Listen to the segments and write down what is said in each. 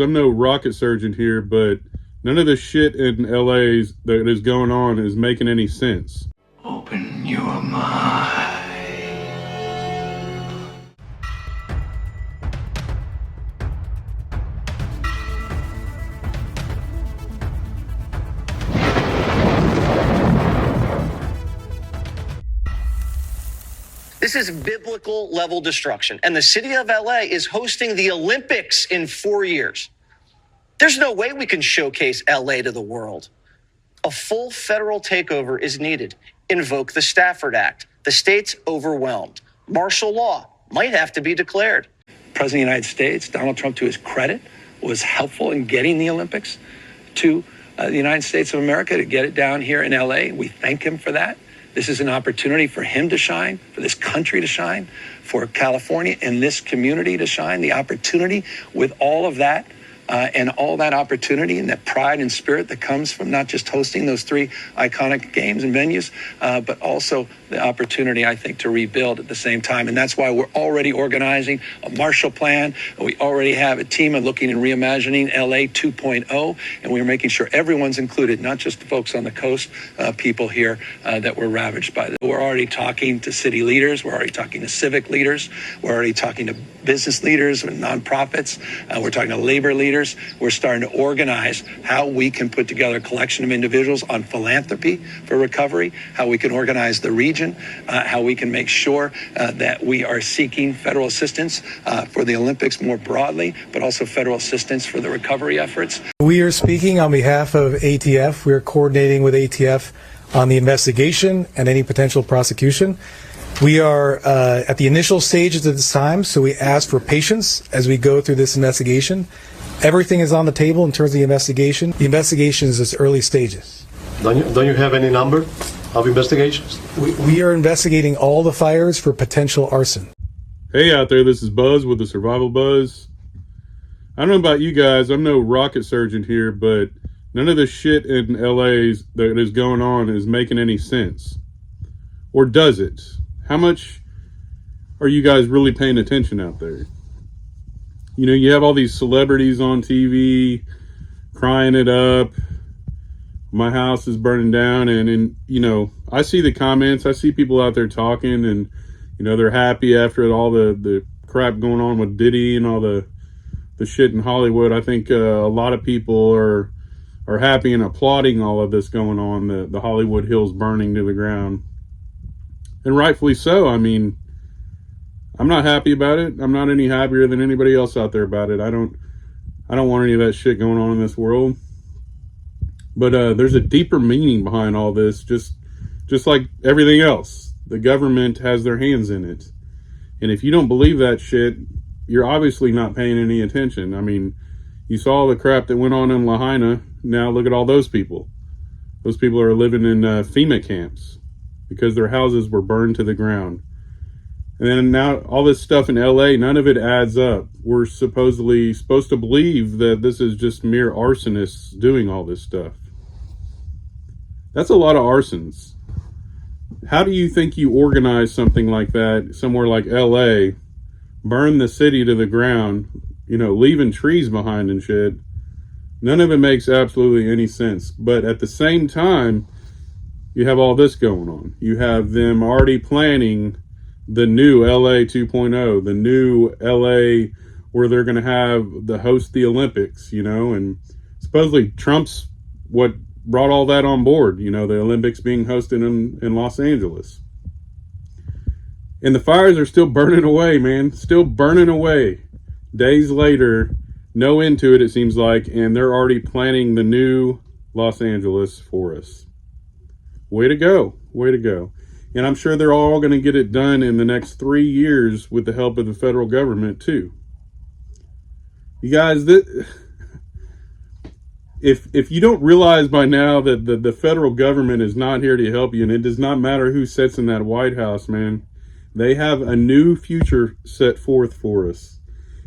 I'm no rocket surgeon here, but none of the shit in LA that is going on is making any sense. Open your mind. This is biblical level destruction. And the city of LA is hosting the Olympics in 4 years. There's no way we can showcase LA to the world. A full federal takeover is needed. Invoke the Stafford Act. The state's overwhelmed. Martial law might have to be declared. President of the United States, Donald Trump, to his credit, was helpful in getting the Olympics to the United States of America, to get it down here in LA. We thank him for that. This is an opportunity for him to shine, for this country to shine, for California and this community to shine. The opportunity with all of that and all that opportunity and that pride and spirit that comes from not just hosting those three iconic games and venues, but also the opportunity, I think, to rebuild at the same time. And that's why we're already organizing a Marshall Plan. We already have a team of looking and reimagining LA 2.0, and we're making sure everyone's included, not just the folks on the coast, people here that were ravaged by this. We're already talking to city leaders. We're already talking to civic leaders. We're already talking to business leaders and nonprofits. We're talking to labor leaders. We're starting to organize how we can put together a collection of individuals on philanthropy for recovery, how we can organize the region, how we can make sure that we are seeking federal assistance for the Olympics more broadly, but also federal assistance for the recovery efforts. We are speaking on behalf of ATF. We are coordinating with ATF on the investigation and any potential prosecution. We are at the initial stages of this time, so we ask for patience as we go through this investigation. Everything is on the table in terms of the investigation. The investigation is its early stages. Don't you have any number of investigations? We are investigating all the fires for potential arson. Hey out there, this is Buzz with TheSurvivalBuzz. I don't know about you guys, I'm no rocket surgeon here, but none of the shit in LA that is going on is making any sense. Or does it? How much are you guys really paying attention out there? You know, you have all these celebrities on TV crying it up. My house is burning down. And you know, I see the comments. I see people out there talking and, you know, they're happy after all the crap going on with Diddy and all the shit in Hollywood. I think a lot of people are happy and applauding all of this going on, the Hollywood Hills burning to the ground. And rightfully so. I mean, I'm not happy about it. I'm not any happier than anybody else out there about it. I don't want any of that shit going on in this world. But there's a deeper meaning behind all this, just like everything else. The government has their hands in it. And if you don't believe that shit, you're obviously not paying any attention. I mean, you saw the crap that went on in Lahaina. Now look at all those people. Those people are living in FEMA camps because their houses were burned to the ground. And then now all this stuff in LA, none of it adds up. We're supposed to believe that this is just mere arsonists doing all this stuff. That's a lot of arsons. How do you think you organize something like that somewhere like LA, burn the city to the ground, you know, leaving trees behind and shit? None of it makes absolutely any sense. But at the same time, you have all this going on. You have them already planning the new LA 2.0, the new LA where they're going to have host the Olympics, you know, and supposedly Trump's what brought all that on board, you know, the Olympics being hosted in Los Angeles. And the fires are still burning away, man, still burning away. Days later, no end to it, it seems like, and they're already planning the new Los Angeles for us. Way to go, way to go. And I'm sure they're all going to get it done in the next 3 years with the help of the federal government, too. You guys, if you don't realize by now that the federal government is not here to help you, and it does not matter who sits in that White House, man, they have a new future set forth for us.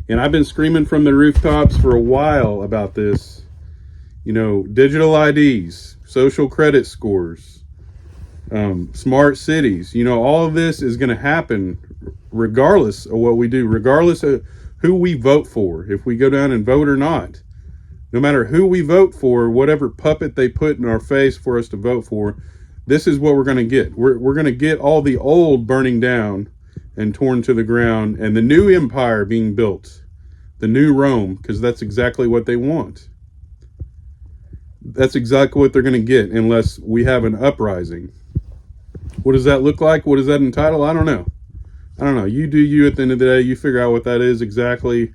And I've been screaming from the rooftops for a while about this. You know, digital IDs, social credit scores, smart cities, you know, all of this is going to happen regardless of what we do, regardless of who we vote for, if we go down and vote or not. No matter who we vote for, whatever puppet they put in our face for us to vote for, this is what we're going to get. We're going to get all the old burning down and torn to the ground, and the new empire being built, the new Rome, because that's exactly what they want. That's exactly what they're going to get unless we have an uprising. What does that look like? What does that entitle? I don't know. You do you at the end of the day. You figure out what that is exactly.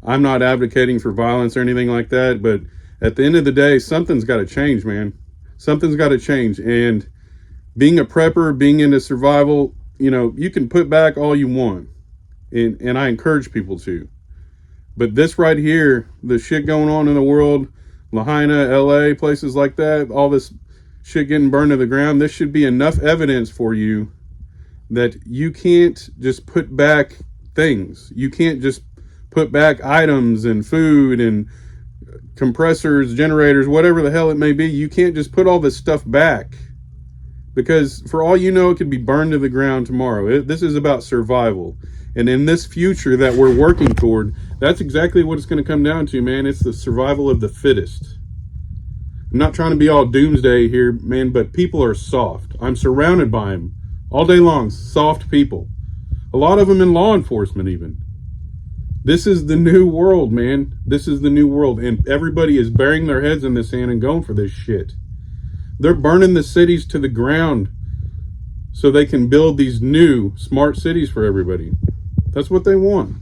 I'm not advocating for violence or anything like that, but at the end of the day, something's got to change, man. Something's got to change. And being a prepper, being into survival, you can put back all you want. And I encourage people to. But this right here, the shit going on in the world, Lahaina, LA, places like that, all this shit getting burned to the ground, this should be enough evidence for you that you can't just put back things. You can't just put back items and food and compressors, generators, whatever the hell it may be. You can't just put all this stuff back, because for all you know, it could be burned to the ground tomorrow. This is about survival. And in this future that we're working toward, that's exactly what it's going to come down to, man. It's the survival of the fittest. I'm not trying to be all doomsday here, man, but people are soft. I'm surrounded by them all day long, soft people. A lot of them in law enforcement even. This is the new world, man. This is the new world. And everybody is burying their heads in the sand and going for this shit. They're burning the cities to the ground so they can build these new smart cities for everybody. That's what they want.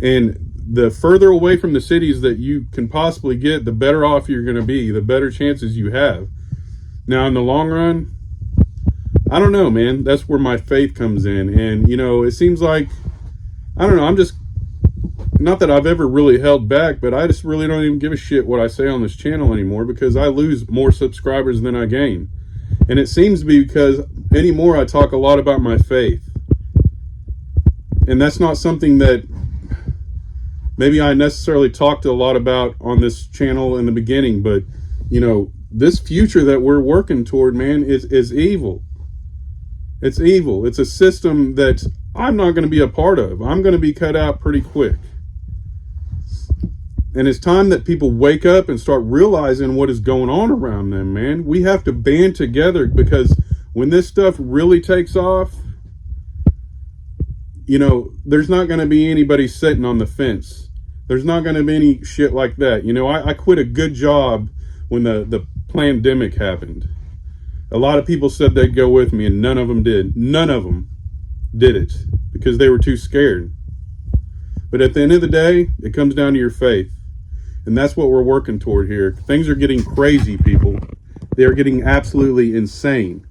And the further away from the cities that you can possibly get, the better off you're going to be, the better chances you have. Now, in the long run, I don't know, man. That's where my faith comes in. And, it seems like, I don't know, I'm just, not that I've ever really held back, but I just really don't even give a shit what I say on this channel anymore, because I lose more subscribers than I gain. And it seems to be because anymore I talk a lot about my faith. And that's not something that maybe I necessarily talked a lot about on this channel in the beginning, but, this future that we're working toward, man, is evil. It's evil. It's a system that I'm not going to be a part of. I'm going to be cut out pretty quick. And it's time that people wake up and start realizing what is going on around them, man. We have to band together, because when this stuff really takes off, there's not going to be anybody sitting on the fence. There's not going to be any shit like that. I quit a good job when the pandemic happened. A lot of people said they'd go with me, and none of them did. None of them did it because they were too scared. But at the end of the day, it comes down to your faith. And that's what we're working toward here. Things are getting crazy, people. They are getting absolutely insane.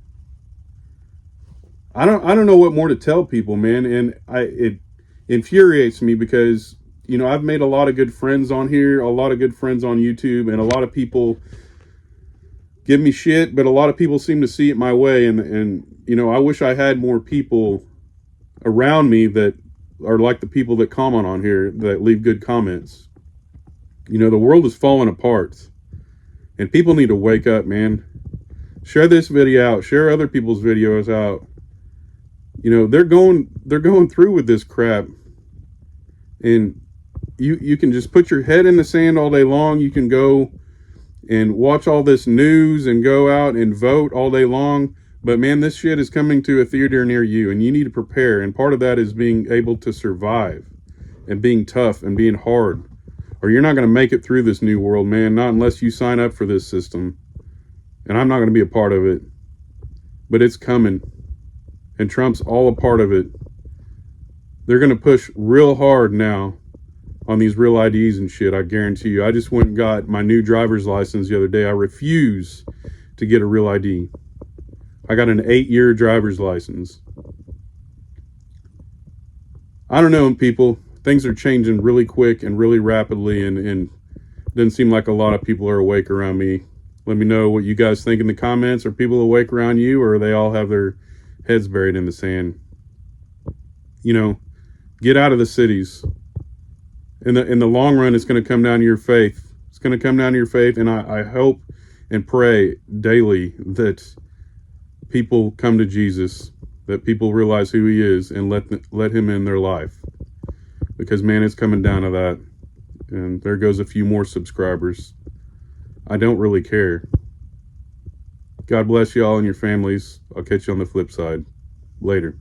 I don't know what more to tell people, man. And it infuriates me because, I've made a lot of good friends on here, a lot of good friends on YouTube, and a lot of people give me shit, but a lot of people seem to see it my way. And I wish I had more people around me that are like the people that comment on here, that leave good comments. The world is falling apart, and people need to wake up, man. Share this video out, share other people's videos out. They're going through with this crap, and you can just put your head in the sand all day long. You can go and watch all this news and go out and vote all day long. But man, this shit is coming to a theater near you, and you need to prepare. And part of that is being able to survive and being tough and being hard, or you're not going to make it through this new world, man. Not unless you sign up for this system. And I'm not going to be a part of it, but it's coming. And Trump's all a part of it. They're going to push real hard now on these real IDs and shit, I guarantee you. I just went and got my new driver's license the other day. I refuse to get a real ID. I got an 8-year driver's license. I don't know, people. Things are changing really quick and really rapidly, and it doesn't seem like a lot of people are awake around me. Let me know what you guys think in the comments. Are people awake around you, or they all have their heads buried in the sand? Get out of the cities. In the long run, it's going to come down to your faith. It's going to come down to your faith, and I hope and pray daily that people come to Jesus, that people realize who he is and let him in their life. because, man, it's coming down to that. And there goes a few more subscribers. I don't really care. God bless you all and your families. I'll catch you on the flip side. Later.